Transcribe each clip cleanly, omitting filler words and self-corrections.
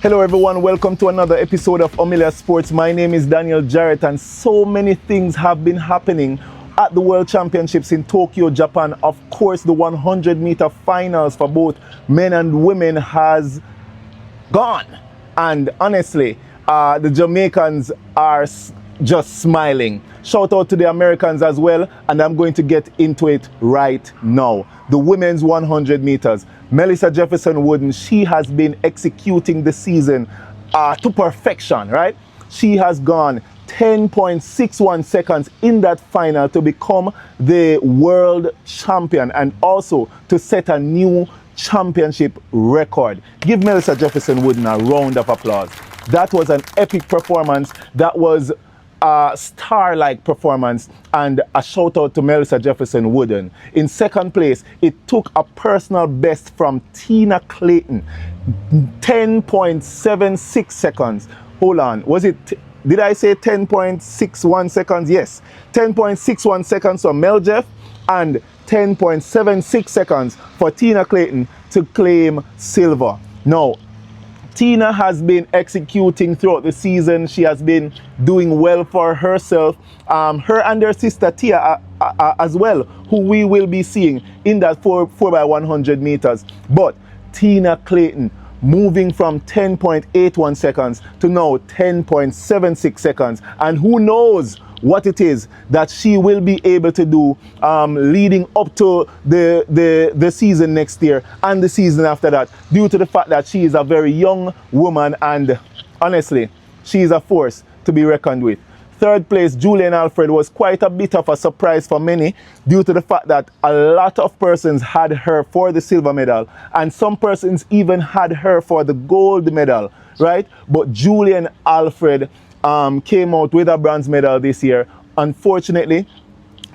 Hello everyone, welcome to another episode of Omilia Sports. My name is Daniel Jarrett, and so many things have been happening at the World Championships in Tokyo, Japan. Of course, the 100-meter finals for both men and women has gone. And honestly, the Jamaicans are just smiling. Shout out to the Americans as well, and I'm going to get into it right now. The women's 100 meters. Melissa Jefferson Wooden, she has been executing the season to perfection, right? She has gone 10.61 seconds in that final to become the world champion and also to set a new championship record. Give Melissa Jefferson Wooden a round of applause. That was an epic performance. That was a star-like performance, and a shout out to Melissa Jefferson Wooden. In second place, it took a personal best from Tina Clayton, 10.76 seconds. Hold on, did I say 10.61 seconds? Yes, 10.61 seconds for Mel Jeff and 10.76 seconds for Tina Clayton to claim silver. Now, Tina has been executing throughout the season. She has been doing well for herself. Her and her sister Tia as well, who we will be seeing in that 4x100 meters. But Tina Clayton moving from 10.81 seconds to now 10.76 seconds. And who knows what it is that she will be able to do leading up to the season next year and the season after that, due to the fact that she is a very young woman and honestly, she is a force to be reckoned with. Third place, Julian Alfred, was quite a bit of a surprise for many due to the fact that a lot of persons had her for the silver medal and some persons even had her for the gold medal, right? But Julian Alfred came out with a bronze medal this year. Unfortunately,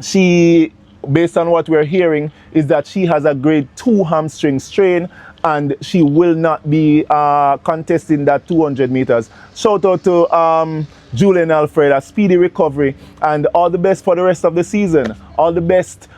she, based on what we're hearing, is that she has a grade 2 hamstring strain and she will not be contesting that 200 meters. Shout out to Julian Alfred, a speedy recovery and all the best for the rest of the season. All the best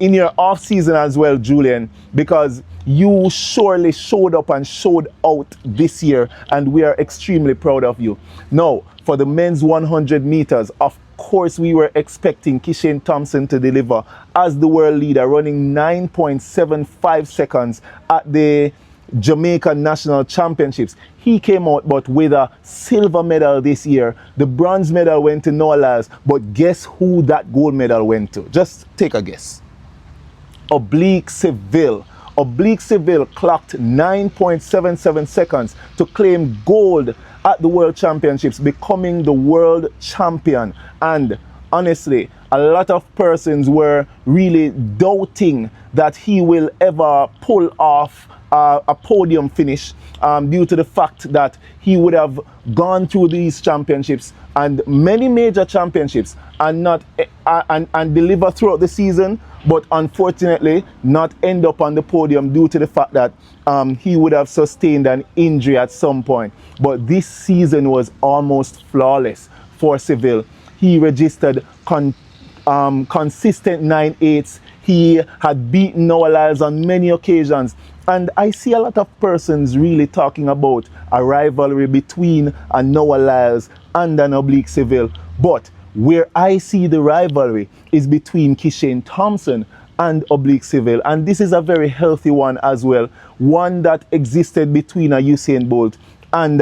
in your off season as well, Julian, because you surely showed up and showed out this year and we are extremely proud of you. Now, for the men's 100 meters, of course, we were expecting Kishane Thompson to deliver as the world leader, running 9.75 seconds at the Jamaican National Championships. He came out but with a silver medal this year. The bronze medal went to Noah Lyles, but guess who that gold medal went to? Just take a guess. Oblique Seville. Oblique Seville clocked 9.77 seconds to claim gold at the World Championships, becoming the world champion. And honestly, a lot of persons were really doubting that he will ever pull off a podium finish due to the fact that he would have gone through these championships and many major championships and not and deliver throughout the season, but unfortunately not end up on the podium due to the fact that he would have sustained an injury at some point. But this season was almost flawless for Seville. He registered consistent 9.8s. He had beaten Noah Lyles on many occasions. And I see a lot of persons really talking about a rivalry between a Noah Lyles and an Oblique Seville. But where I see the rivalry is between Kishane Thompson and Oblique Seville. And this is a very healthy one as well. One that existed between a Usain Bolt and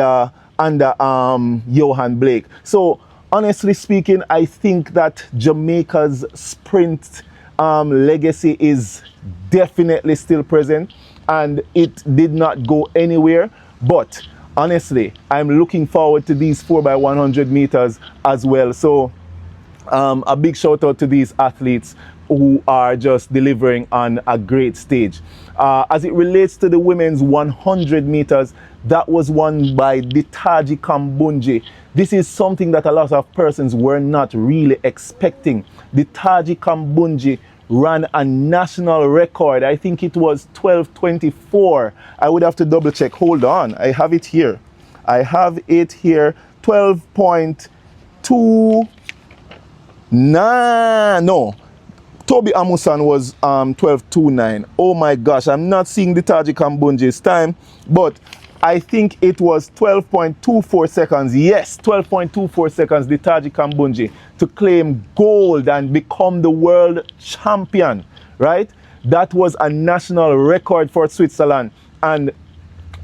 Johan Blake. So honestly speaking, I think that Jamaica's sprint legacy is definitely still present and it did not go anywhere. But honestly, I'm looking forward to these 4x100 meters as well. So a big shout out to these athletes who are just delivering on a great stage. As it relates to the women's 100 meters, that was won by Ditaji Kambunji. This is something that a lot of persons were not really expecting. Ditaji Kambunji ran a national record. I think it was 12:24. I would have to double check. Hold on. I have it here. 12.29. No. Toby Amusan was 12.29. Oh my gosh, I'm not seeing the Ditaji Kambunji's time, but I think it was 12.24 seconds. Yes, 12.24 seconds, Ditaji Kambunji, to claim gold and become the world champion, right? That was a national record for Switzerland. And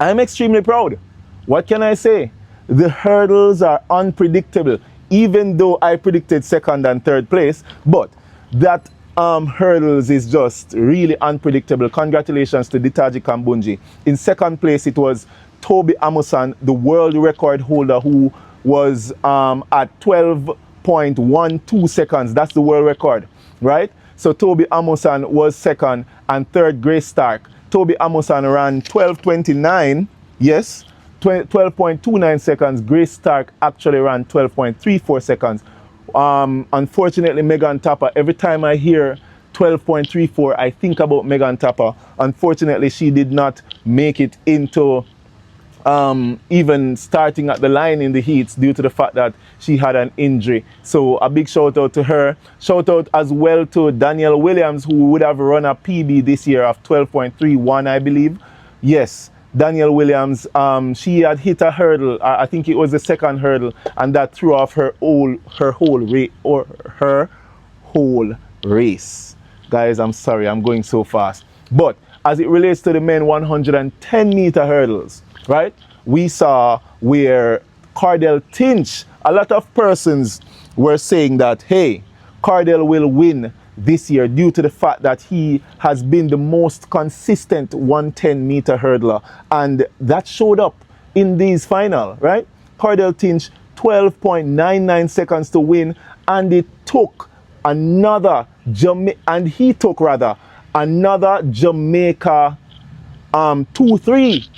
I'm extremely proud. What can I say? The hurdles are unpredictable, even though I predicted second and third place, but that hurdles is just really unpredictable. Congratulations to Ditaji Kambunji. In second place, it was Toby Amusan, the world record holder, who was at 12.12 seconds. That's the world record, right? So Toby Amusan was second, and third, Grace Stark. Toby Amusan ran 12.29, yes, 12.29 seconds. Grace Stark actually ran 12.34 seconds. Unfortunately, Megan Tapper, every time I hear 12.34, I think about Megan Tapper. Unfortunately, she did not make it into even starting at the line in the heats due to the fact that she had an injury. So a big shout out to her. Shout out as well to Danielle Williams, who would have run a PB this year of 12.31, I believe. Yes, Danielle Williams, she had hit a hurdle. I think it was the second hurdle, and that threw off her whole race. Guys, I'm sorry, I'm going so fast. But as it relates to the men 110 meter hurdles, right? We saw where Cardell Tinch, a lot of persons were saying that, hey, Cardell will win this year due to the fact that he has been the most consistent 110 meter hurdler, and that showed up in these final, right? Cardell Tinch 12.99 seconds to win, and it took another Jamaica 2-3,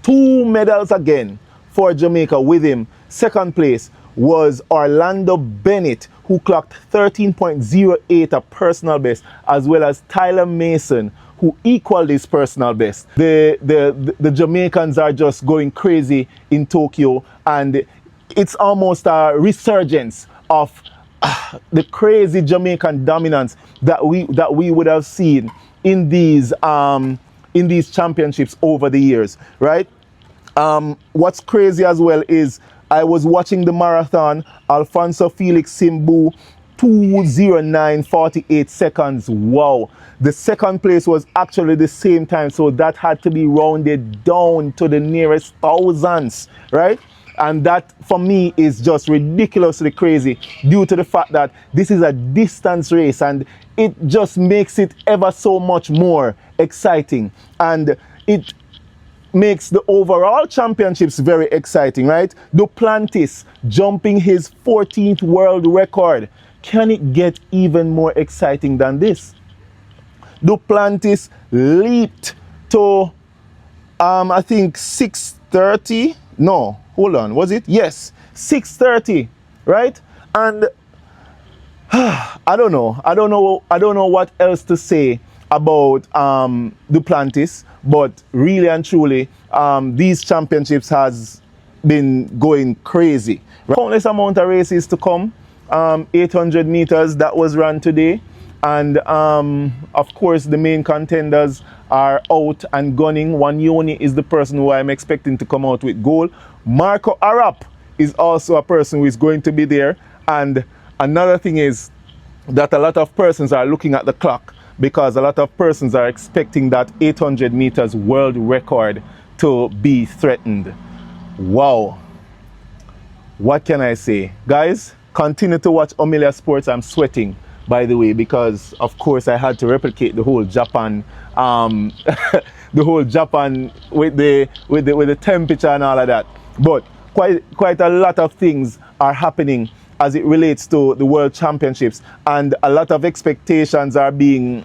two medals again for Jamaica with him. Second place was Orlando Bennett, who clocked 13.08, a personal best, as well as Tyler Mason, who equaled his personal best. The Jamaicans are just going crazy in Tokyo, and it's almost a resurgence of the crazy Jamaican dominance that we would have seen in these championships over the years, right? What's crazy as well is I was watching the marathon. Alfonso Felix Simbu, 2:09.48 seconds. Wow. The second place was actually the same time, so that had to be rounded down to the nearest thousands, right? And that, for me, is just ridiculously crazy due to the fact that this is a distance race, and it just makes it ever so much more exciting. And it makes the overall championships very exciting, right? Duplantis jumping his 14th world record. Can it get even more exciting than this? Duplantis leaped to, I think 6:30. No, hold on, was it? Yes, 6:30, right? And I don't know what else to say about Duplantis, but really and truly, these championships has been going crazy. Countless amount of races to come. 800 meters that was run today, and of course the main contenders are out and gunning. Wanyoni is the person who I'm expecting to come out with gold. Marco Arap is also a person who is going to be there, and another thing is that a lot of persons are looking at the clock, because a lot of persons are expecting that 800 meters world record to be threatened. Wow. What can I say? Guys, continue to watch Omilia Sports. I'm sweating, by the way, because of course I had to replicate the whole Japan, the whole Japan with the temperature and all of that. But quite a lot of things are happening as it relates to the World Championships, and a lot of expectations are being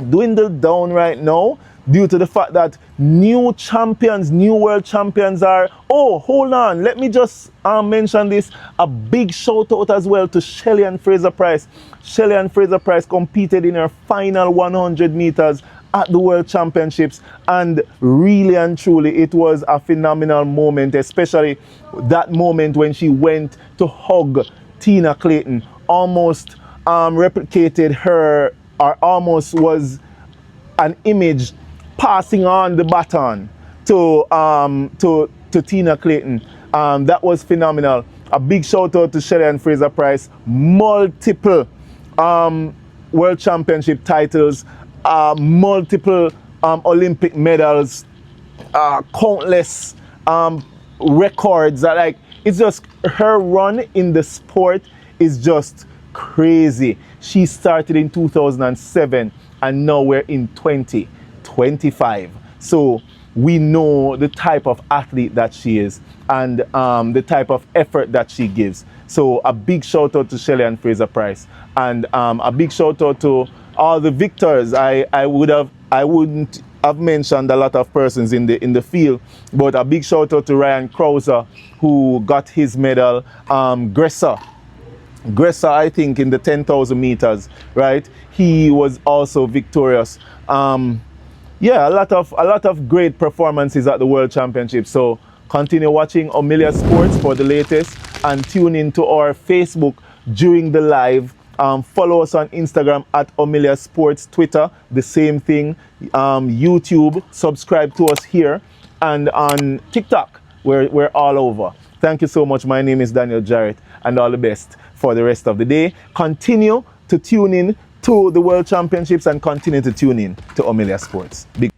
dwindled down right now due to the fact that new champions, new world champions are... Oh, hold on, let me just mention this. A big shout out as well to Shelly-Ann Fraser Price. Shelly-Ann Fraser Price competed in her final 100 meters at the World Championships, and really and truly it was a phenomenal moment, especially that moment when she went to hug Tina Clayton. Almost replicated her, or almost was an image passing on the baton to Tina Clayton. That was phenomenal. A big shout out to Shelly-Ann Fraser Price. Multiple World Championship titles, multiple Olympic medals, countless records. Like, it's just, her run in the sport is just crazy. She started in 2007 and now we're in 2025. So we know the type of athlete that she is and the type of effort that she gives. So a big shout out to Shelly-Ann Fraser Price, and a big shout out to all the victors. I wouldn't have mentioned a lot of persons in the field, but a big shout out to Ryan Krauser, who got his medal. Gresser, I think, in the 10,000 meters, right? He was also victorious. Yeah, a lot of great performances at the World Championship. So continue watching Omilia Sports for the latest, and tune in to our Facebook during the live. Follow us on Instagram at Omilia Sports, Twitter, the same thing, YouTube, subscribe to us here, and on TikTok, we're all over. Thank you so much. My name is Daniel Jarrett, and all the best for the rest of the day. Continue to tune in to the World Championships and continue to tune in to Omilia Sports. Big